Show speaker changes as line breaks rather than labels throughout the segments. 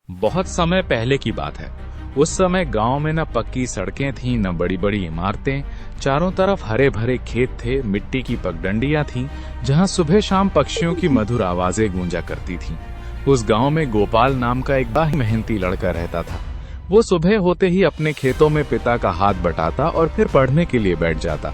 बहुत समय पहले की बात है। उस समय गांव में न पक्की सड़कें थीं, न बड़ी बड़ी इमारतें। चारों तरफ हरे भरे खेत थे, मिट्टी की पगडंडियां थीं, जहां सुबह शाम पक्षियों की मधुर आवाजें गूंजा करती थीं। उस गांव में गोपाल नाम का एक बड़ा मेहनती लड़का रहता था। वो सुबह होते ही अपने खेतों में पिता का हाथ बटाता और फिर पढ़ने के लिए बैठ जाता।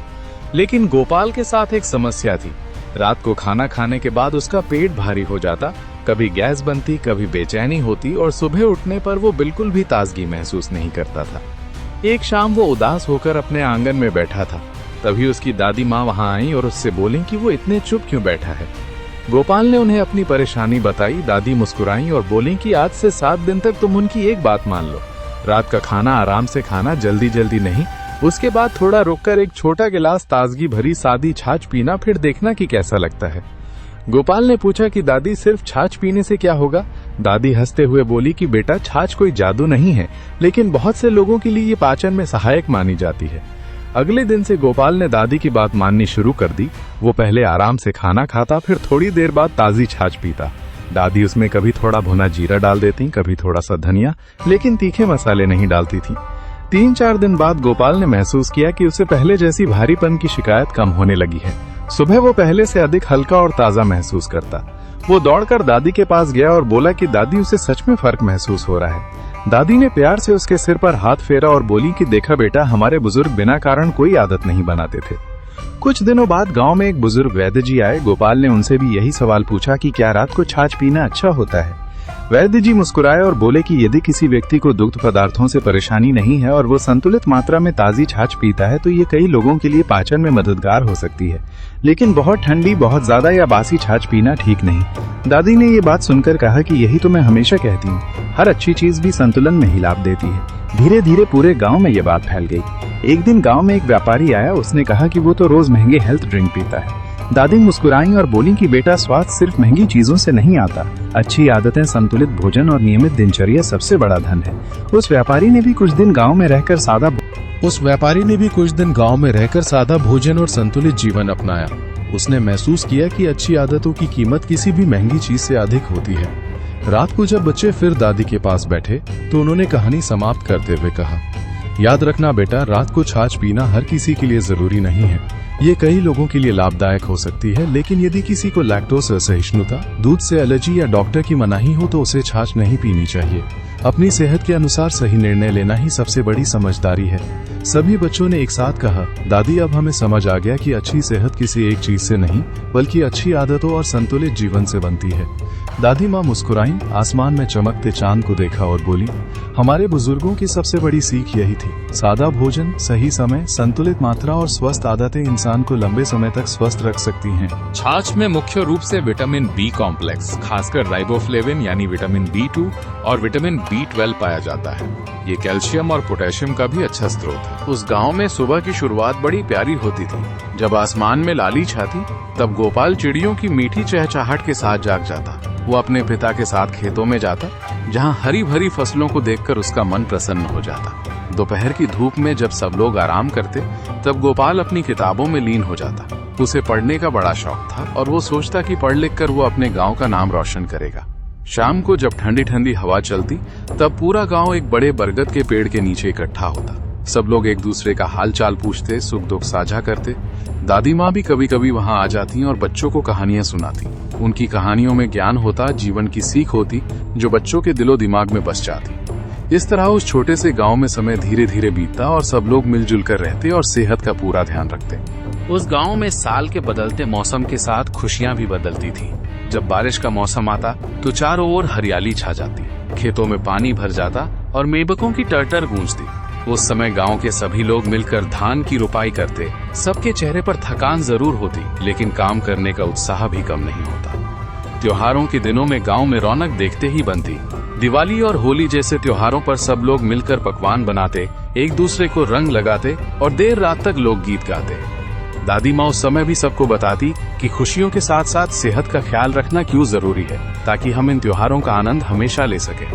लेकिन गोपाल के साथ एक समस्या थी। रात को खाना खाने के बाद उसका पेट भारी हो जाता, कभी गैस बनती, कभी बेचैनी होती और सुबह उठने पर वो बिल्कुल भी ताजगी महसूस नहीं करता था। एक शाम वो उदास होकर अपने आंगन में बैठा था। तभी उसकी दादी माँ वहां आई और उससे बोली कि वो इतने चुप क्यों बैठा है। गोपाल ने उन्हें अपनी परेशानी बताई। दादी मुस्कुराई और बोली कि आज से 7 दिन तक तुम उनकी एक बात मान लो। रात का खाना आराम से खाना, जल्दी जल्दी नहीं। उसके बाद थोड़ा रुककर एक छोटा गिलास ताजगी भरी सादी छाछ पीना, फिर देखना कि कैसा लगता है। गोपाल ने पूछा कि दादी सिर्फ छाछ पीने से क्या होगा। दादी हंसते हुए बोली कि बेटा, छाछ कोई जादू नहीं है, लेकिन बहुत से लोगों के लिए ये पाचन में सहायक मानी जाती है। अगले दिन से गोपाल ने दादी की बात माननी शुरू कर दी। वो पहले आराम से खाना खाता, फिर थोड़ी देर बाद ताजी छाछ पीता। दादी उसमें कभी थोड़ा भुना जीरा डाल देती, कभी थोड़ा सा धनिया, लेकिन तीखे मसाले नहीं डालती थी। 3-4 दिन बाद गोपाल ने महसूस किया कि उसे पहले जैसी भारीपन की शिकायत कम होने लगी है। सुबह वो पहले से अधिक हल्का और ताजा महसूस करता। वो दौड़कर दादी के पास गया और बोला कि दादी, उसे सच में फर्क महसूस हो रहा है। दादी ने प्यार से उसके सिर पर हाथ फेरा और बोली कि देखा बेटा, हमारे बुजुर्ग बिना कारण कोई आदत नहीं बनाते थे। कुछ दिनों बाद गांव में एक बुजुर्ग वैद्य जी आए। गोपाल ने उनसे भी यही सवाल पूछा कि क्या रात को छाछ पीना अच्छा होता है। वैद्य जी मुस्कुराए और बोले कि यदि किसी व्यक्ति को दुग्ध पदार्थों से परेशानी नहीं है और वो संतुलित मात्रा में ताजी छाछ पीता है तो ये कई लोगों के लिए पाचन में मददगार हो सकती है, लेकिन बहुत ठंडी, बहुत ज्यादा या बासी छाछ पीना ठीक नहीं। दादी ने ये बात सुनकर कहा कि यही तो मैं हमेशा कहती हूँ, हर अच्छी चीज भी संतुलन में ही लाभ देती है। धीरे धीरे पूरे गाँव में ये बात फैल गई। एक दिन गाँव में एक व्यापारी आया। उसने कहा कि वो तो रोज महंगे हेल्थ ड्रिंक पीता है। दादी मुस्कुराई और बोली कि बेटा, स्वास्थ्य सिर्फ महंगी चीजों से नहीं आता। अच्छी आदतें, संतुलित भोजन और नियमित दिनचर्या सबसे बड़ा धन है। उस व्यापारी ने भी कुछ दिन गांव में रहकर सादा भोजन और संतुलित जीवन अपनाया। उसने महसूस किया कि अच्छी आदतों की कीमत किसी भी महंगी चीज से अधिक होती है। रात को जब बच्चे फिर दादी के पास बैठे तो उन्होंने कहानी समाप्त करते हुए कहा, याद रखना बेटा, रात को छाछ पीना हर किसी के लिए जरूरी नहीं है। ये कई लोगों के लिए लाभदायक हो सकती है, लेकिन यदि किसी को लैक्टोज असहिष्णुता, दूध से एलर्जी या डॉक्टर की मनाही हो तो उसे छाछ नहीं पीनी चाहिए। अपनी सेहत के अनुसार सही निर्णय लेना ही सबसे बड़ी समझदारी है। सभी बच्चों ने एक साथ कहा, दादी, अब हमें समझ आ गया कि अच्छी सेहत किसी एक चीज से नहीं बल्कि अच्छी आदतों और संतुलित जीवन से बनती है। दादी माँ मुस्कुराईं, आसमान में चमकते चांद को देखा और बोली, हमारे बुजुर्गों की सबसे बड़ी सीख यही थी, सादा भोजन, सही समय, संतुलित मात्रा और स्वस्थ आदतें इंसान को लंबे समय तक स्वस्थ रख सकती हैं। छाछ में मुख्य रूप से विटामिन बी कॉम्प्लेक्स, खासकर राइबोफ्लेविन यानी विटामिन B2 और विटामिन B12 पाया जाता है। ये कैल्शियम और पोटेशियम का भी अच्छा स्रोत है। उस गांव में सुबह की शुरुआत बड़ी प्यारी होती थी। जब आसमान में लाली छाती, तब गोपाल चिड़ियों की मीठी चहचहाहट के साथ जाग जाता। वो अपने पिता के साथ खेतों में जाता, जहां हरी भरी फसलों को देखकर उसका मन प्रसन्न हो जाता। दोपहर की धूप में जब सब लोग आराम करते, तब गोपाल अपनी किताबों में लीन हो जाता। उसे पढ़ने का बड़ा शौक था और वो सोचता कि पढ़ लिख कर वो अपने गांव का नाम रोशन करेगा। शाम को जब ठंडी ठंडी हवा चलती, तब पूरा गांव एक बड़े बरगद के पेड़ के नीचे इकट्ठा होता। सब लोग एक दूसरे का हाल चाल पूछते, सुख दुख साझा करते। दादी माँ भी कभी कभी वहां आ जाती और बच्चों को कहानियां सुनाती। उनकी कहानियों में ज्ञान होता, जीवन की सीख होती, जो बच्चों के दिलो दिमाग में बस जाती। इस तरह उस छोटे से गांव में समय धीरे धीरे बीतता और सब लोग मिलजुल कर रहते और सेहत का पूरा ध्यान रखते। उस गांव में साल के बदलते मौसम के साथ खुशियां भी बदलती थी। जब बारिश का मौसम आता तो चारों ओर हरियाली छा जाती, खेतों में पानी भर जाता और मेबकों की टर्टर गूंजती। उस समय गांव के सभी लोग मिलकर धान की रुपाई करते। सबके चेहरे पर थकान जरूर होती, लेकिन काम करने का उत्साह भी कम नहीं होता। त्योहारों के दिनों में गांव में रौनक देखते ही बनती। दिवाली और होली जैसे त्योहारों पर सब लोग मिलकर पकवान बनाते, एक दूसरे को रंग लगाते और देर रात तक लोकगीत गाते। दादी माँ उस समय भी सबको बताती कि खुशियों के साथ साथ सेहत का ख्याल रखना क्यों जरूरी है, ताकि हम इन त्योहारों का आनंद हमेशा ले सके।